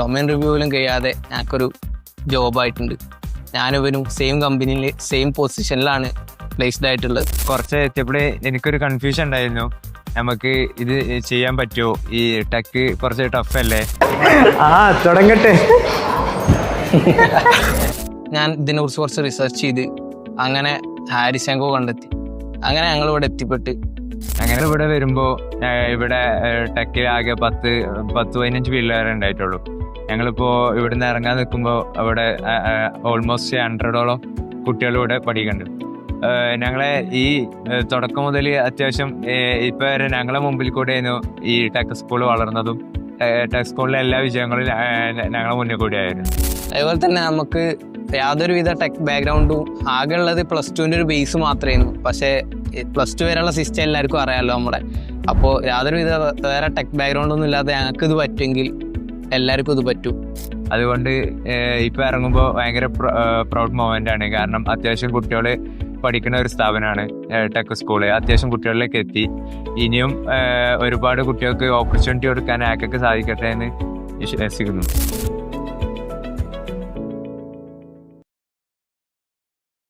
Domain റിവ്യൂവിലും കഴിയാതെ ഞങ്ങൾക്കൊരു ജോബായിട്ടുണ്ട്. ഞാനിവനും same കമ്പനിയിൽ സെയിം പൊസിഷനിലാണ് പ്ലേസ്ഡ് ആയിട്ടുള്ളത്. കുറച്ച് എത്തിയപ്പോഴേ എനിക്കൊരു കൺഫ്യൂഷൻ ഉണ്ടായിരുന്നു, നമുക്ക് ഇത് ചെയ്യാൻ പറ്റുമോ, ഈ ടെക്ക് കുറച്ച് ടഫ് അല്ലേ. തുടങ്ങട്ടെ. ഞാൻ ഇതിനെക്കുറിച്ച് കുറച്ച് റിസർച്ച് ചെയ്ത് അങ്ങനെ ഹാരിസെങ്കോ കണ്ടെത്തി. അങ്ങനെ ഞങ്ങൾ ഇവിടെ എത്തിപ്പെട്ട് അങ്ങനെ ഇവിടെ വരുമ്പോൾ ഇവിടെ ടെക്കിൽ ആകെ 10-15 പിള്ളേരെ ഉണ്ടായിട്ടുള്ളൂ. ഞങ്ങളിപ്പോൾ ഇവിടുന്ന് ഇറങ്ങാൻ നിൽക്കുമ്പോൾ അവിടെ ഓൾമോസ്റ്റ് 100ഓളം കുട്ടികൾ ഇവിടെ പഠിക്കുന്നുണ്ട്. ഞങ്ങളെ ഈ തുടക്കം മുതൽ അത്യാവശ്യം ഇപ്പം വരെ ഞങ്ങളെ മുമ്പിൽ കൂടെയായിരുന്നു ഈ ടെക് സ്കൂൾ വളർന്നതും ടെക് സ്കൂളിലെ എല്ലാ വിജയങ്ങളും ഞങ്ങളെ മുന്നിൽ കൂടിയായിരുന്നു. അതുപോലെ തന്നെ നമുക്ക് യാതൊരുവിധ ടെക് ബാക്ക്ഗ്രൗണ്ടും ആകെ ഉള്ളത് +2 ഒരു ബേസ് മാത്രമായിരുന്നു. പക്ഷേ +2 വരെയുള്ള സിസ്റ്റം എല്ലാവർക്കും അറിയാമല്ലോ നമ്മുടെ. അപ്പോൾ യാതൊരുവിധ വേറെ ടെക് ബാക്ക്ഗ്രൗണ്ടൊന്നും ഇല്ലാതെ ഞങ്ങൾക്ക് ഇത് പറ്റുമെങ്കിൽ എല്ലാവർക്കും ഇത് പറ്റും. അതുകൊണ്ട് ഇപ്പം ഇറങ്ങുമ്പോൾ ഭയങ്കര പ്രൗഡ് മൊമെൻ്റ് ആണ്. കാരണം അത്യാവശ്യം കുട്ടികൾ പഠിക്കുന്ന ഒരു സ്ഥാപനമാണ് ടെക് സ്കൂള്. അത്യാവശ്യം കുട്ടികളിലേക്ക് എത്തി. ഇനിയും ഒരുപാട് കുട്ടികൾക്ക് ഓപ്പർച്യൂണിറ്റി കൊടുക്കാൻ ആക്കൊക്കെ സാധിക്കട്ടെ എന്ന് വിശ്വസിക്കുന്നു.